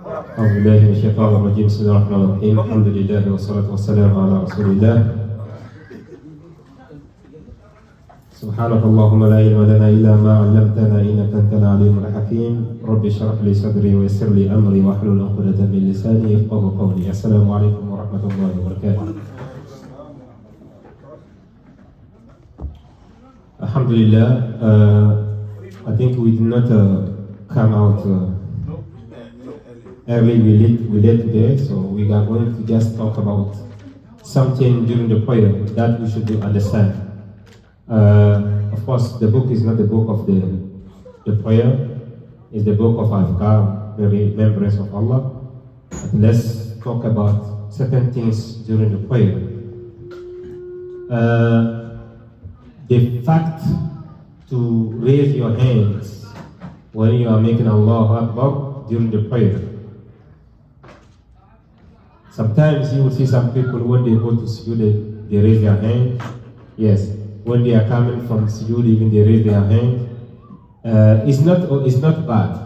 أعوذ بالله من الشيطان الرجيم بسم الله الرحمن الرحيم الحمد لله والصلاة والسلام على رسول الله سبحانك اللهم لا علم لنا إلا ما علمتنا إنك أنت العليم الحكيم رب اشرح لي صدري ويسر لي أمري واحلل عقدة من لساني يفقهوا قولي السلام عليكم ورحمة الله وبركاته. Alhamdulillah, I think we did not come out early we late today, so we are going to just talk about something during the prayer that we should understand. Of course, the book is not the book of the prayer, it's the book of Azkar, the remembrance of Allah. But let's talk about certain things during the prayer. The fact to raise your hands when you are making Allahu Akbar during the prayer. Sometimes you will see some people when they go to sujood, they raise their hand. Yes, when they are coming from sujood, even they raise their hand. It's not bad.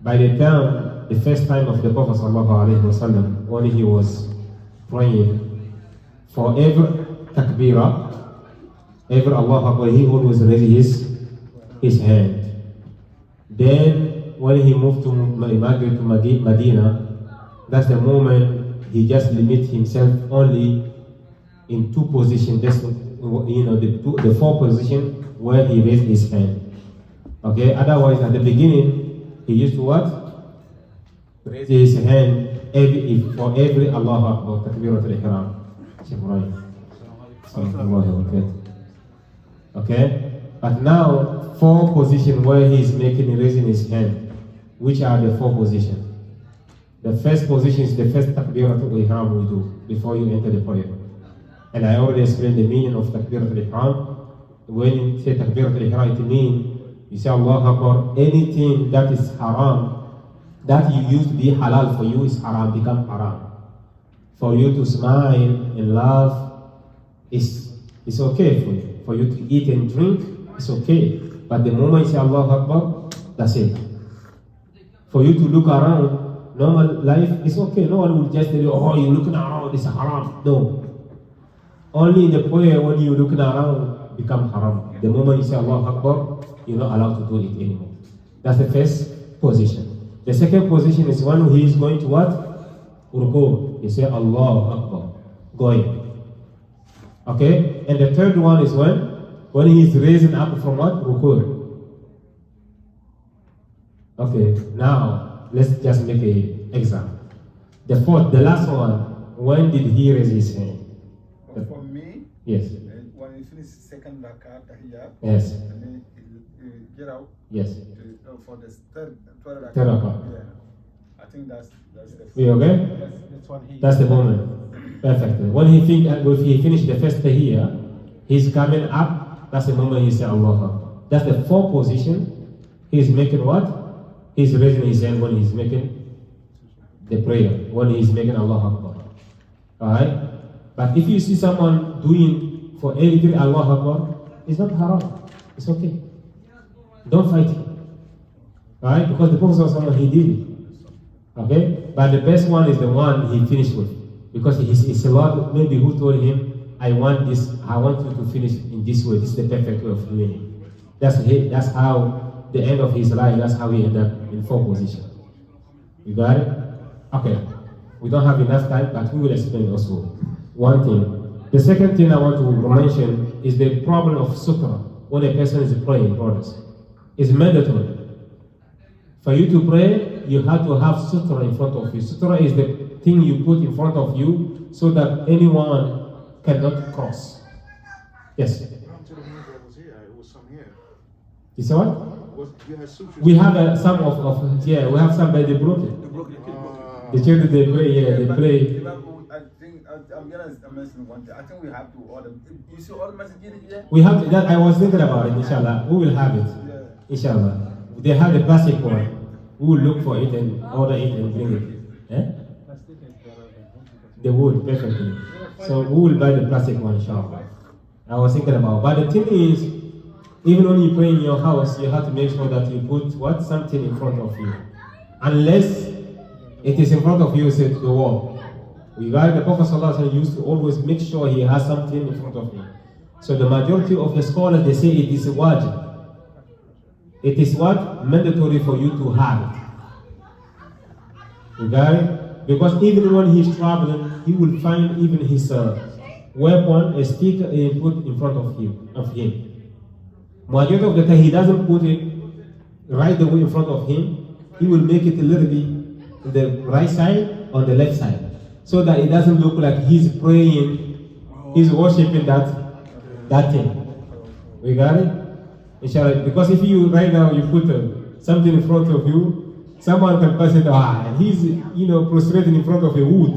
By the time, the first time of the Prophet ﷺ, when he was praying, for every takbirah, every Allah Akbar, he always raised his hand. Then when he moved to Medina, that's the moment he just limits himself only in two positions. That's the four positions where he raised his hand. Okay. Otherwise, at the beginning, he used to what? Raise his hand for every Allah Akbar, takbiratul ihram. Okay, but now four positions where he is raising his hand. Which are the four positions? The first position is the first takbiratul ihram we do before you enter the prayer. And I already explained the meaning of takbiratul ihram. When you say takbiratul ihram, it means you say Allah Akbar, anything that is haram, that you used to be halal for you is haram, become haram. For you to smile and laugh is okay for you. For you to eat and drink, it's okay. But the moment you say Allah Akbar, that's it. For you to look around, normal life, it's okay. No one will just tell you, oh, you're looking around, it's haram. No. Only in the prayer, when you're looking around, become haram. The moment you say Allah Akbar, you're not allowed to do it anymore. That's the first position. The second position is when he is going to what? Ruku. You say Allah Akbar. Going. Okay, and the third one is when he is raising up from what? Ruku. Okay, now let's just make an example. The last one, when did he raise his hand? For me, yes. When he finished second rakat, yes. And then he get out. Yes. For the third rakat. Yeah. I think that's the. You okay? That's the moment. Perfect. When he finished the first tahiyya, he's coming up. That's the moment he says Allah Akbar. That's the fourth position. He's making what? He's raising his hand when he's making the prayer. When he's making Allah Akbar. Alright? But if you see someone doing for every Allah Akbar, it's not haram. It's okay. Don't fight him. Alright? Because the Prophet he did it. Okay? But the best one is the one he finished with. Because it's a lot, maybe who told him, I want you to finish in this way. This is the perfect way of doing it. That's how the end of his life, that's how he ended up in four positions. You got it? Okay. We don't have enough time, but we will explain also one thing. The second thing I want to mention is the problem of sutra. When a person is praying, brothers, it's mandatory. For you to pray, you have to have sutra in front of you. Sutra is the thing you put in front of you so that anyone cannot cross. Yes. You say what? We have some we have some, but they broke it. The children they play, they play. I'm gonna mention one thing. I think we have to order. You see all the Masjid here? We have that. I was thinking about it. Inshallah, we will have it. Yeah. Inshallah, they have the plastic one. We will look for it and order it and bring it. Eh? The wood, perfectly. So we will buy the plastic one, inshallah. I was thinking about. But the thing is, even when you pray in your house, you have to make sure that you put something in front of you. Unless It is in front of you, said the wall. We got the Prophet ﷺ used to always make sure he has something in front of him. So the majority of the scholars, they say it is wajib. It is what? Mandatory for you to have it. You got it? Because even when he's traveling, he will find even his weapon, a stick, put in front of him. Majority of the time, he doesn't put it right away in front of him. He will make it a little bit on the right side or the left side, so that it doesn't look like he's praying, he's worshiping that thing. We got it? Inshallah. Because if you right now you put something in front of you, someone can pass it. He's prostrated in front of a wood.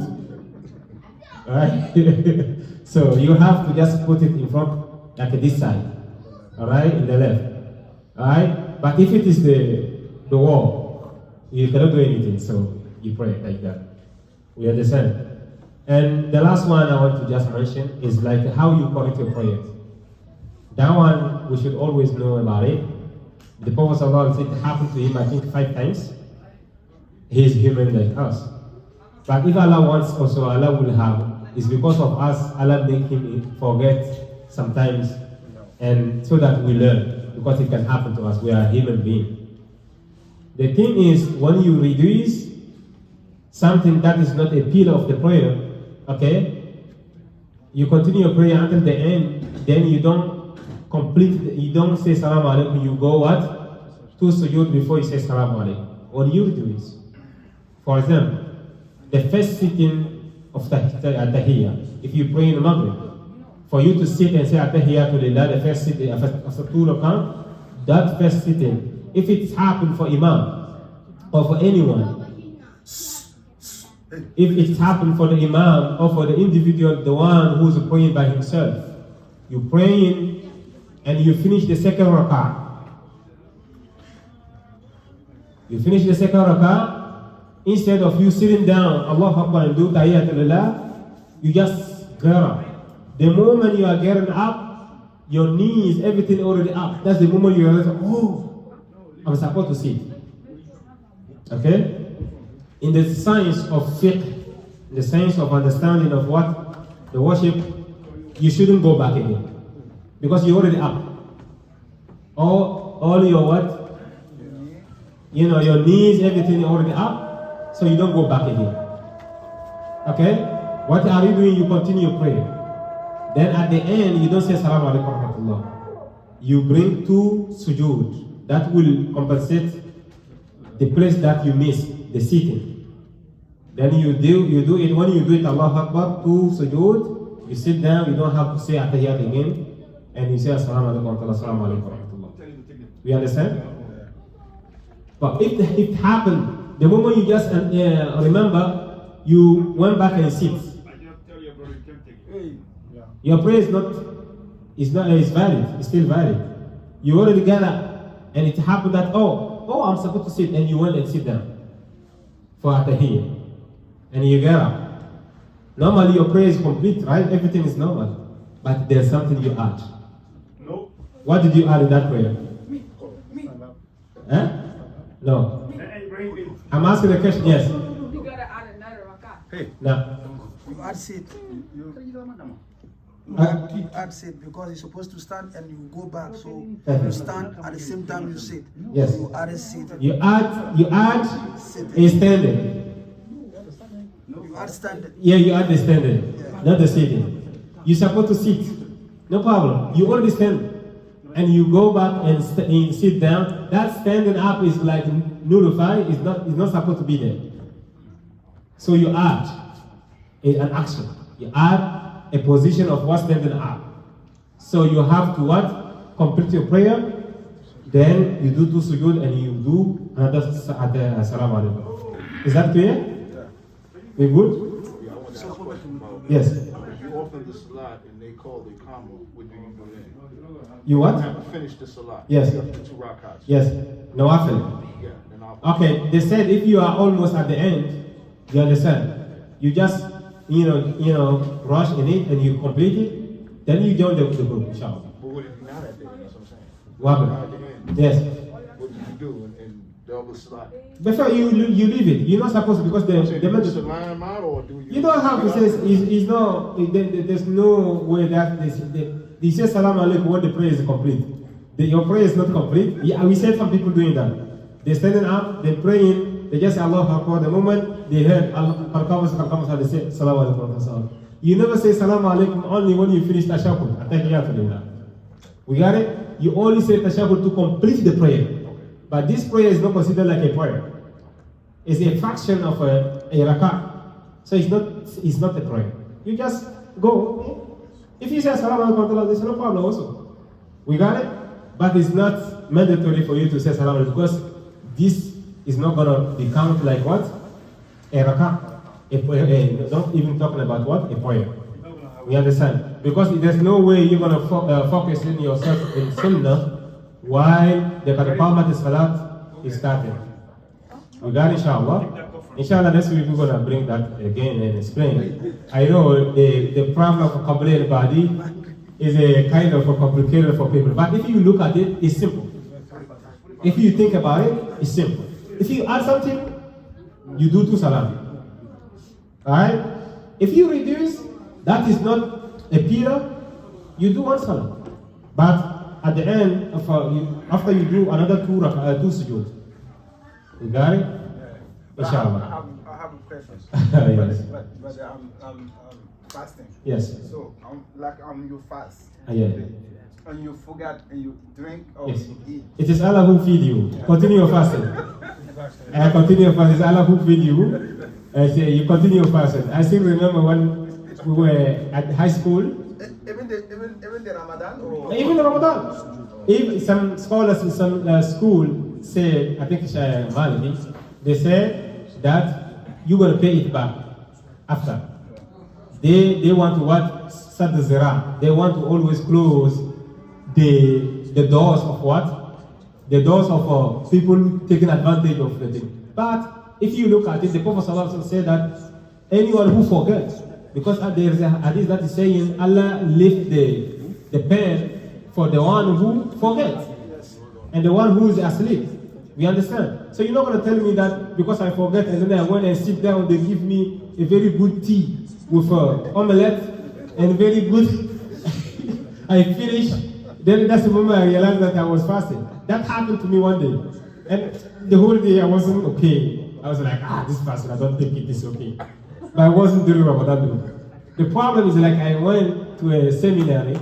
Alright? So you have to just put it in front like this side. Alright, in the left. Alright? But if it is the wall, you cannot do anything, so you pray like that. We understand? And the last one I want to just mention is like how you correct your prayers. That one we should always know about it. The Prophet ﷺ, it happened to him I think 5 times. He is human like us. But if Allah wants also, Allah will have. It's because of us, Allah make him forget sometimes, and so that we learn, because it can happen to us. We are human beings. The thing is, when you reduce something that is not a pillar of the prayer, okay, you continue your prayer until the end, then you don't you don't say salam alaikum, you go what? To sujood before you say salam alaikum. What you do is, for example, the first sitting of Tahiyya, if you pray in the Maghrib, for you to sit and say Tahiyya to Lillah, the first sitting, after 2 rak'ah, that first sitting, if it's happened for Imam or for anyone, if it's happened for the Imam or for the individual, the one who's praying by himself, you praying and you finish the second rak'ah. You finish the second rak'ah, instead of you sitting down, Allah Akbar, and do Tahiyyatulillah, you just get up. The moment you are getting up, your knees, everything already up. That's the moment you realize, oh, I'm supposed to sit. Okay? In the science of fiqh, the science of understanding of what the worship, you shouldn't go back again. Because you're already up. All your what? Your knees, everything already up. So you don't go back again. Okay? What are you doing? You continue your prayer. Then at the end, you don't say Assalamu alaikum wa rahmatullah. You bring 2 sujood. That will compensate the place that you miss, the sitting. Then you do it. When you do it, Allahu Akbar, 2 sujood, you sit down, you don't have to say Atahiyyat again, and you say Assalamu alaikum wa rahmatullah, Assalamu alaikum wa rahmatullah. We understand? But if it happened, the moment you just remember, you went back and sit. Your prayer is valid. It's still valid. You already got up, and it happened that I'm supposed to sit, and you went and sit down for Atahiyyah, and you get up. Normally your prayer is complete, right? Everything is normal, but there's something you add. No. What did you add in that prayer? Me. Huh? No. I'm asking a question. Yes. You gotta add another rakah. Hey. No. You add sit. You add sit because you're supposed to stand and you go back. So you stand at the same time you sit. Yes. You add a sit. You add a standing. You add standing. Yeah, you add the standing, not the sitting. You're supposed to sit. No problem. You already stand. And you go back and sit down. That standing up is like nullified. It's not supposed to be there. So you add an action. You add a position of what standing up. So you have to what? Complete your prayer. Then you do 2 sujood and you do another Assalamu alaikum. Is that clear? Yeah. We good? Yeah, I want to ask a question about Yes. if you open the Salât and they call the Iqamah, what do you do then? You what? You have to finish the Salât. Yes. You have the 2 rakats. Yes. Nawafil. Yeah. Then I'll Okay, they said if you are almost at the end, you understand. You just rush in it and you complete it, then you join the group, inshallah. But what if you're not at the end? That's what I'm saying. What You're not happened? at the end. Yes. What do you do? And double salat? Before you leave it, you're not supposed to, because Do the you message. salam out or do you? You don't have to say, there's no way that they say salam alaikum when the prayer is complete. Your prayer is not complete. Yeah, we said some people doing that. They're standing up, they're praying, they just say Allahu Akbar. The moment they heard Allah, they say salam alaikum. You never say salam alaikum only when you finish tashahhud. We got it? You only say tashahhud to complete the prayer. But this prayer is not considered like a prayer. It's a fraction of a rak'ah. So it's not a prayer. You just go. If you say Assalamu alaikum, there's no problem also. We got it? But it's not mandatory for you to say Assalamu alaikum, because this is not going to be counted like what? A rak'ah. Not even talking about what? A prayer. We understand? Because there's no way you're going to focus in yourself in sunnah while the Qadqamat Salât is starting. We got inshallah. Inshallah, next week we're going to bring that again and explain. I know the problem of Qabla al-Badi is a kind of a complicated for people. But if you look at it, it's simple. If you think about it, it's simple. If you add something, you do two salam. Alright? If you reduce, that is not a pillar, you do one salam. But at the end, after you do another two sujood. You got it? Inshallah. I have a question. Yes. But I'm fasting. Yes. So you fast. Yeah. And you forget and you drink or Yes. you eat. It is Allah who feed you. Continue your fasting. Continue your fasting. It's Allah who feed you. Say you continue your fasting. I still remember when we were at high school. Even the Ramadan or Even Ramadan. If some scholars in some school say, I think it's Maliki, they say that you're going to pay it back after. They want to what? Sad zira. They want to always close the doors of what? The doors of people taking advantage of the thing. But if you look at it, the Prophet ﷺ said that anyone who forgets, because there is a hadith that is saying Allah lift the pen for the one who forgets and the one who is asleep. We understand. So you're not going to tell me that because I forget and then I went and sit down, they give me a very good tea with omelette and very good. I finish. Then that's the moment I realized that I was fasting. That happened to me one day, and the whole day I wasn't okay. I was like, this fasting, I don't think it is okay. But I wasn't doing Ramadan. The problem is like I went to a seminary,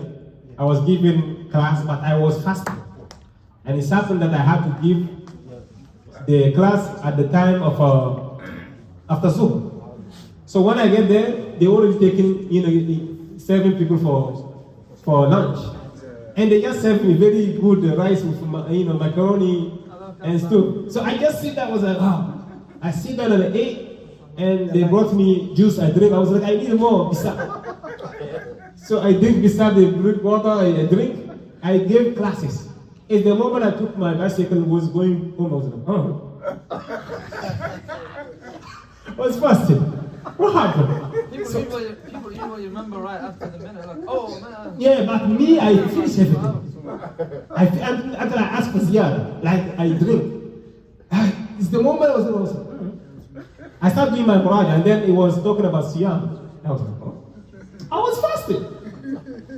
I was giving class, but I was fasting. And it's happened that I had to give the class at the time of after Zuhr. So when I get there, they already taken, serving people for lunch. And they just served me very good rice with macaroni and stuff. So I just sit there, I was like, I sit down and I ate. And they brought me juice, I drink. I was like, I need more. So I drink beside the water, I drink. I gave classes. At the moment I took my bicycle, was going home, I was like, I was fasting. What happened? People remember right after the minute, like, oh man. Yeah, but me, I finish everything. After I ask for ziyada, like I drink. It's the moment I was I started doing my muraj, and then it was talking about siyam. I was like, I was fasting.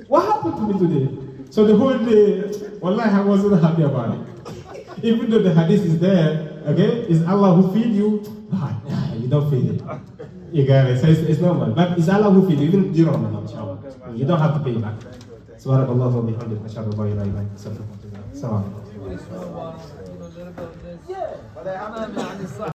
What happened to me today? So the whole day, wallahi, I wasn't happy about it. Even though the hadith is there, okay, it's Allah who feed you, you don't feel it. You got it. So it's normal. But it's Allah who feed you, even during Ramadan, inshallah. You don't have to pay back. Subhanallah wa bihamdihi, ashhadu an la ilaha illa anta, astaghfiruka wa atubu ilayk. Assalamu alaikum. Yeah, but I have